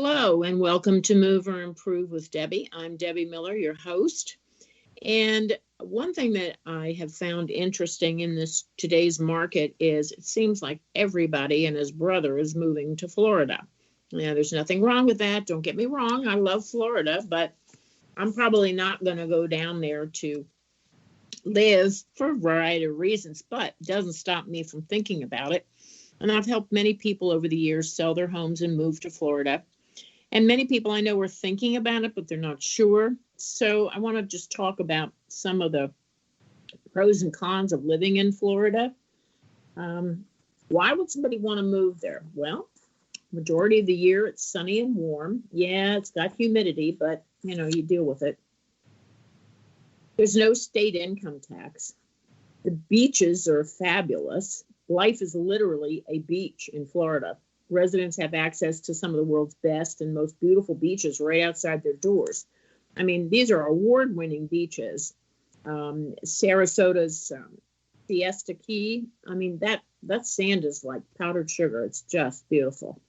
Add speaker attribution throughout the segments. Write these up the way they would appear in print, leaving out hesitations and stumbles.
Speaker 1: Hello, and welcome to Move or Improve with Debbie. I'm Debbie Miller, your host. And one thing that I have found interesting in this today's market is it seems like everybody and his brother is moving to Florida. Now, there's nothing wrong with that. Don't get me wrong. I love Florida, but I'm probably not going to go down there to live for a variety of reasons, but it doesn't stop me from thinking about it. And I've helped many people over the years sell their homes and move to Florida. And many people I know are thinking about it, but they're not sure. So I want to just talk about some of the pros and cons of living in Florida. Why would somebody want to move there? Well, majority of the year it's sunny and warm. Yeah, it's got humidity, but you deal with it. There's no state income tax. The beaches are fabulous. Life is literally a beach in Florida. Residents have access to some of the world's best and most beautiful beaches right outside their doors. I mean, these are award-winning beaches. Sarasota's Siesta Key. I mean, that sand is like powdered sugar. It's just beautiful.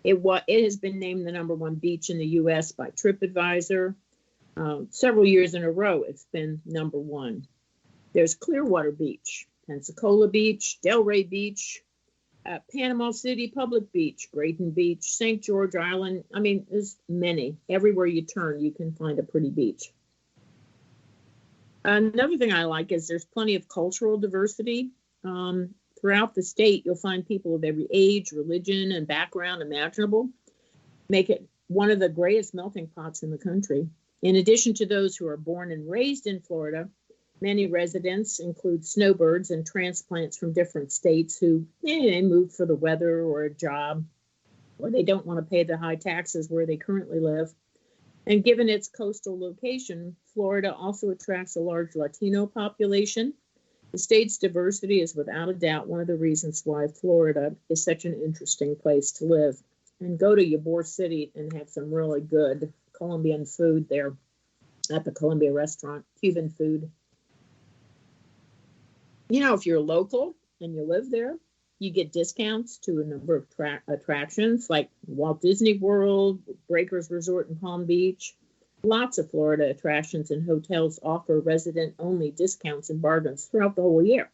Speaker 1: It has been named the #1 beach in the U.S. by TripAdvisor. Several years in a row, it's been #1. There's Clearwater Beach, Pensacola Beach, Delray Beach, Panama City Public Beach, Grayton Beach, St. George Island. I mean, there's many. Everywhere you turn, you can find a pretty beach. Another thing I like is there's plenty of cultural diversity. Throughout the state, you'll find people of every age, religion, and background imaginable. Make it one of the greatest melting pots in the country. In addition to those who are born and raised in Florida, many residents include snowbirds and transplants from different states who they moved for the weather or a job, or they don't want to pay the high taxes where they currently live. And given its coastal location, Florida also attracts a large Latino population. The state's diversity is without a doubt one of the reasons why Florida is such an interesting place to live. And go to Ybor City and have some really good Colombian food there at the Columbia restaurant, Cuban food. If you're local and you live there, you get discounts to a number of attractions like Walt Disney World, Breakers Resort in Palm Beach. Lots of Florida attractions and hotels offer resident-only discounts and bargains throughout the whole year.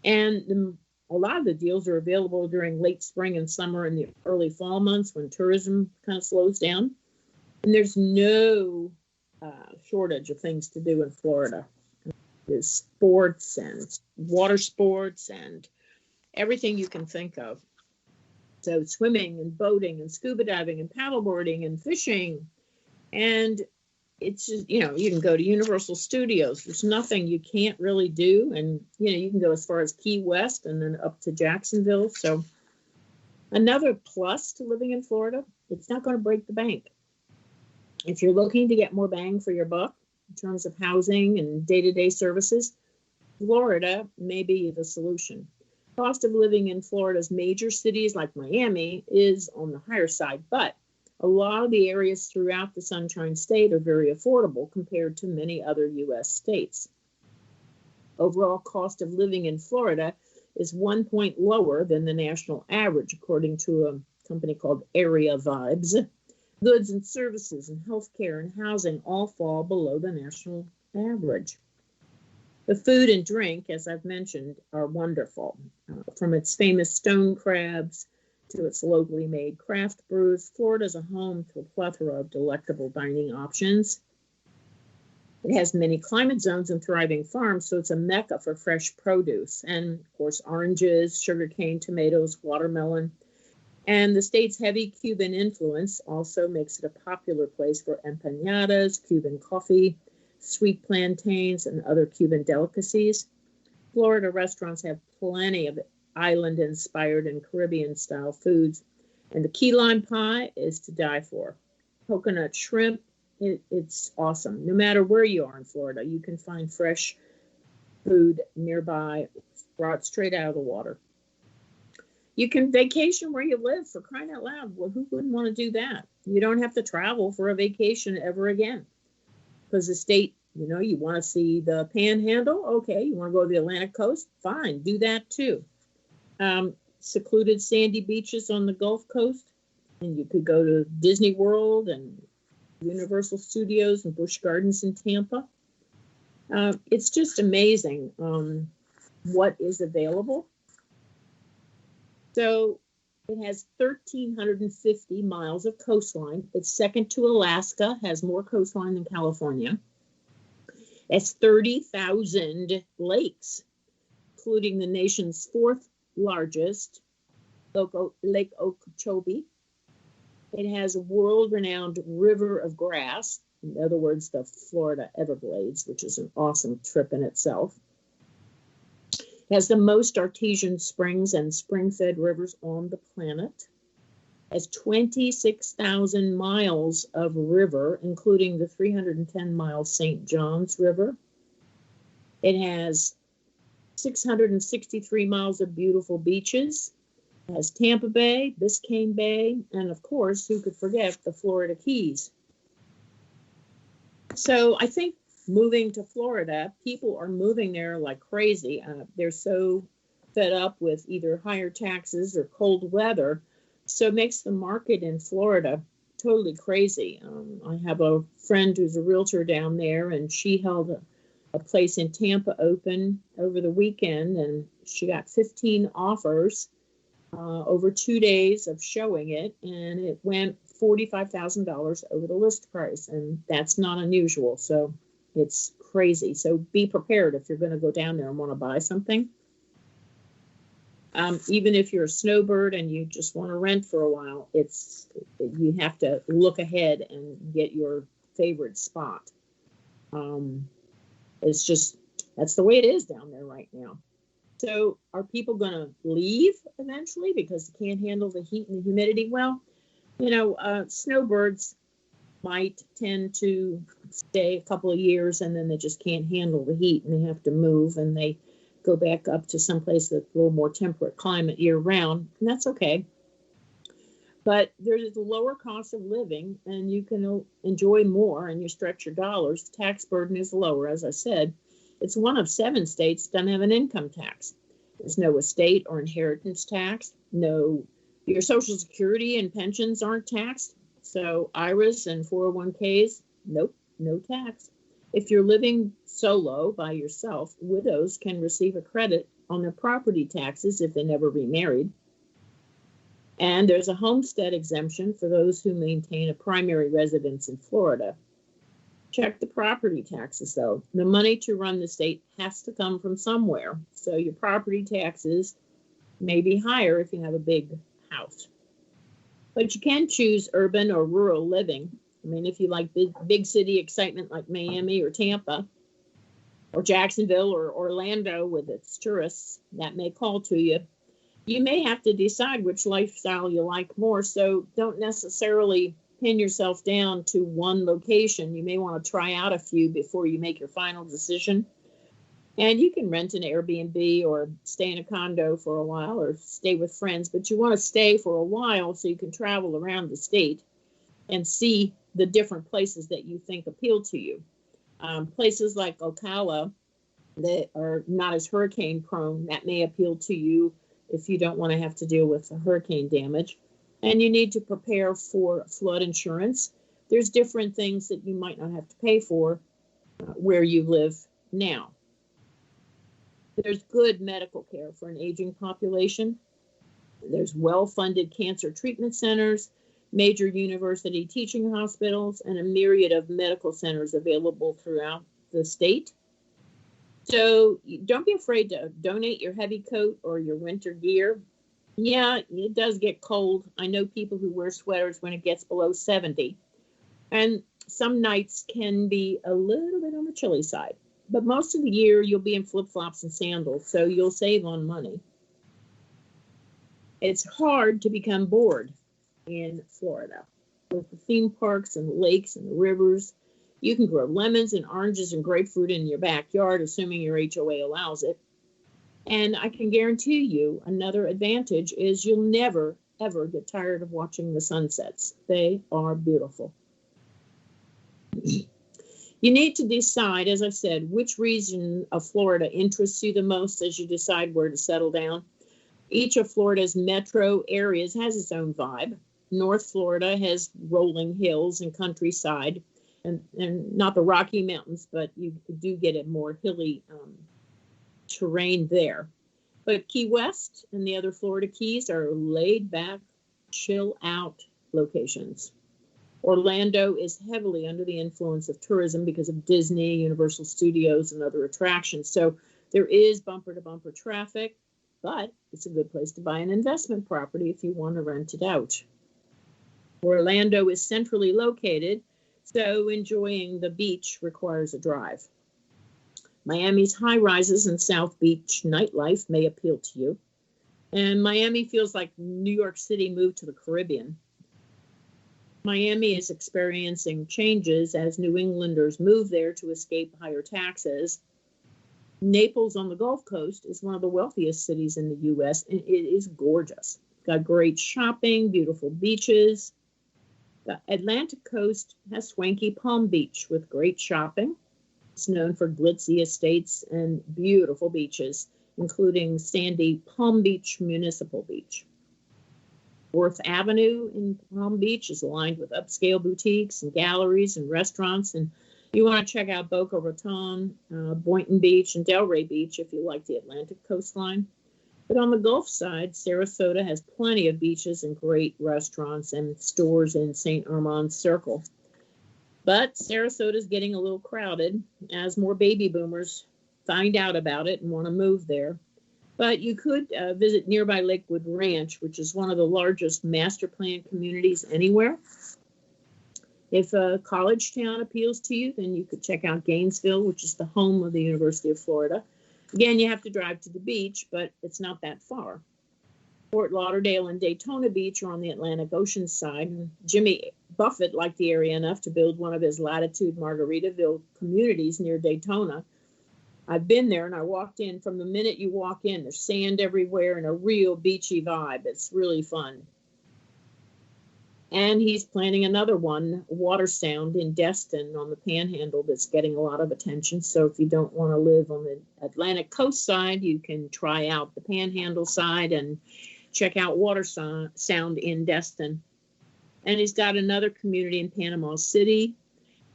Speaker 1: And a lot of the deals are available during late spring and summer and the early fall months when tourism kind of slows down. And there's no shortage of things to do in Florida. There's sports and water sports and everything you can think of. So swimming and boating and scuba diving and paddleboarding and fishing. And it's just, you can go to Universal Studios. There's nothing you can't really do. And, you can go as far as Key West and then up to Jacksonville. So another plus to living in Florida, it's not going to break the bank. If you're looking to get more bang for your buck, in terms of housing and day-to-day services, Florida may be the solution. Cost of living in Florida's major cities like Miami is on the higher side, but a lot of the areas throughout the Sunshine State are very affordable compared to many other U.S. states. Overall cost of living in Florida is 1 point lower than the national average, according to a company called Area Vibes. Goods and services and healthcare and housing all fall below the national average. The food and drink, as I've mentioned, are wonderful. From its famous stone crabs to its locally made craft brews, Florida is a home to a plethora of delectable dining options. It has many climate zones and thriving farms, so it's a mecca for fresh produce. And, of course, oranges, sugarcane, tomatoes, watermelon. And the state's heavy Cuban influence also makes it a popular place for empanadas, Cuban coffee, sweet plantains, and other Cuban delicacies. Florida restaurants have plenty of island-inspired and Caribbean-style foods, and the key lime pie is to die for. Coconut shrimp, it's awesome. No matter where you are in Florida, you can find fresh food nearby, brought straight out of the water. You can vacation where you live, for crying out loud. Well, who wouldn't want to do that? You don't have to travel for a vacation ever again. Because the state, you want to see the Panhandle? Okay, you want to go to the Atlantic coast? Fine, do that too. Secluded sandy beaches on the Gulf Coast? And you could go to Disney World and Universal Studios and Busch Gardens in Tampa. It's just amazing what is available. So it has 1,350 miles of coastline. It's second to Alaska, has more coastline than California. It's 30,000 lakes, including the nation's fourth largest, Lake Okeechobee. It has a world-renowned river of grass, in other words, the Florida Everglades, which is an awesome trip in itself. It has the most artesian springs and spring-fed rivers on the planet. It has 26,000 miles of river, including the 310-mile St. Johns River. It has 663 miles of beautiful beaches. It has Tampa Bay, Biscayne Bay, and of course, who could forget the Florida Keys. So I think moving to Florida, people are moving there like crazy. They're so fed up with either higher taxes or cold weather. So it makes the market in Florida totally crazy. I have a friend who's a realtor down there, and she held a place in Tampa open over the weekend, and she got 15 offers over 2 days of showing it, and it went $45,000 over the list price, and that's not unusual. So it's crazy. So be prepared if you're going to go down there and want to buy something. Even if you're a snowbird and you just want to rent for a while, you have to look ahead and get your favorite spot. It's just, that's the way it is down there right now. So are people going to leave eventually because they can't handle the heat and the humidity? Well, snowbirds might tend to stay a couple of years and then they just can't handle the heat and they have to move and they go back up to someplace that's a little more temperate climate year round, and that's okay. But there's a lower cost of living and you can enjoy more and you stretch your dollars. The tax burden is lower, as I said. It's one of 7 states that doesn't have an income tax. There's no estate or inheritance tax. No, your Social Security and pensions aren't taxed. So IRAs and 401ks, nope, no tax. If you're living solo by yourself, widows can receive a credit on their property taxes if they never remarried. And there's a homestead exemption for those who maintain a primary residence in Florida. Check the property taxes, though. The money to run the state has to come from somewhere. So your property taxes may be higher if you have a big house. But you can choose urban or rural living. I mean, if you like big city excitement like Miami or Tampa or Jacksonville or Orlando with its tourists, that may call to you. You may have to decide which lifestyle you like more. So don't necessarily pin yourself down to one location. You may want to try out a few before you make your final decision. And you can rent an Airbnb or stay in a condo for a while or stay with friends, but you want to stay for a while so you can travel around the state and see the different places that you think appeal to you. Places like Ocala that are not as hurricane prone, that may appeal to you if you don't want to have to deal with the hurricane damage. And you need to prepare for flood insurance. There's different things that you might not have to pay for where you live now. There's good medical care for an aging population. There's well-funded cancer treatment centers, major university teaching hospitals, and a myriad of medical centers available throughout the state. So don't be afraid to donate your heavy coat or your winter gear. Yeah, it does get cold. I know people who wear sweaters when it gets below 70. And some nights can be a little bit on the chilly side. But most of the year, you'll be in flip-flops and sandals, so you'll save on money. It's hard to become bored in Florida. With the theme parks and the lakes and the rivers, you can grow lemons and oranges and grapefruit in your backyard, assuming your HOA allows it. And I can guarantee you another advantage is you'll never, ever get tired of watching the sunsets. They are beautiful. You need to decide, as I said, which region of Florida interests you the most as you decide where to settle down. Each of Florida's metro areas has its own vibe. North Florida has rolling hills and countryside, and not the Rocky Mountains, but you do get a more hilly terrain there. But Key West and the other Florida Keys are laid back, chill out locations. Orlando is heavily under the influence of tourism because of Disney, Universal Studios, and other attractions. So there is bumper to bumper traffic, but it's a good place to buy an investment property if you want to rent it out. Orlando is centrally located, so enjoying the beach requires a drive. Miami's high rises and South Beach nightlife may appeal to you. And Miami feels like New York City moved to the Caribbean. Miami is experiencing changes as New Englanders move there to escape higher taxes. Naples on the Gulf Coast is one of the wealthiest cities in the U.S., and it is gorgeous. Got great shopping, beautiful beaches. The Atlantic coast has swanky Palm Beach with great shopping. It's known for glitzy estates and beautiful beaches, including sandy Palm Beach Municipal Beach. Worth Avenue in Palm Beach is lined with upscale boutiques and galleries and restaurants. And you want to check out Boca Raton, Boynton Beach, and Delray Beach if you like the Atlantic coastline. But on the Gulf side, Sarasota has plenty of beaches and great restaurants and stores in St. Armand's Circle. But Sarasota is getting a little crowded as more baby boomers find out about it and want to move there. But you could visit nearby Lakewood Ranch, which is one of the largest master plan communities anywhere. If a college town appeals to you, then you could check out Gainesville, which is the home of the University of Florida. Again, you have to drive to the beach, but it's not that far. Fort Lauderdale and Daytona Beach are on the Atlantic Ocean side. Jimmy Buffett liked the area enough to build one of his Latitude Margaritaville communities near Daytona. I've been there and I walked in. From the minute you walk in, there's sand everywhere and a real beachy vibe. It's really fun. And he's planning another one, Water Sound in Destin on the Panhandle, that's getting a lot of attention. So if you don't want to live on the Atlantic coast side, you can try out the Panhandle side and check out Water Sound in Destin. And he's got another community in Panama City.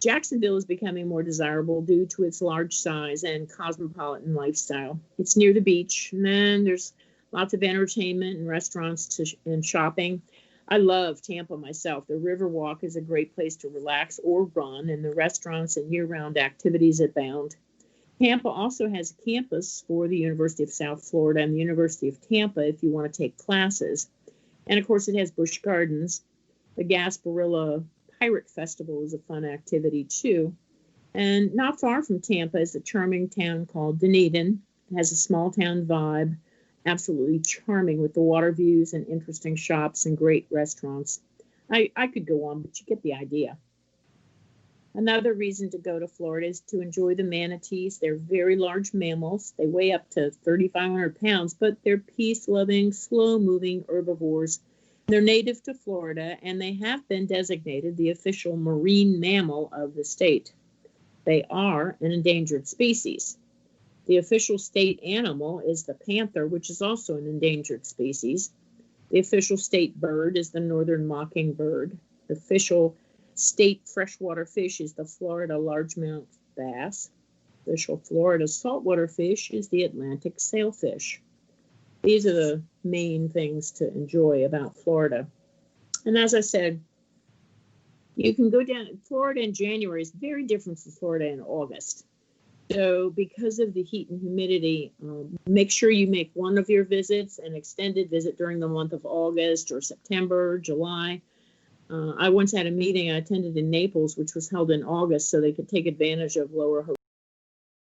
Speaker 1: Jacksonville is becoming more desirable due to its large size and cosmopolitan lifestyle. It's near the beach, and then there's lots of entertainment and restaurants and shopping. I love Tampa myself. The Riverwalk is a great place to relax or run, and the restaurants and year-round activities abound. Tampa also has a campus for the University of South Florida and the University of Tampa if you want to take classes. And, of course, it has Busch Gardens. The Gasparilla Pirate Festival is a fun activity, too. And not far from Tampa is a charming town called Dunedin. It has a small-town vibe. Absolutely charming with the water views and interesting shops and great restaurants. I could go on, but you get the idea. Another reason to go to Florida is to enjoy the manatees. They're very large mammals. They weigh up to 3,500 pounds, but they're peace-loving, slow-moving herbivores. They're native to Florida, and they have been designated the official marine mammal of the state. They are an endangered species. The official state animal is the panther, which is also an endangered species. The official state bird is the northern mockingbird. The official state freshwater fish is the Florida largemouth bass. The official Florida saltwater fish is the Atlantic sailfish. These are the main things to enjoy about Florida. And as I said, you can go down to Florida in January. It's very different from Florida in August. So because of the heat and humidity, make sure you make one of your visits an extended visit during the month of August or September, July. I once had a meeting I attended in Naples, which was held in August, so they could take advantage of lower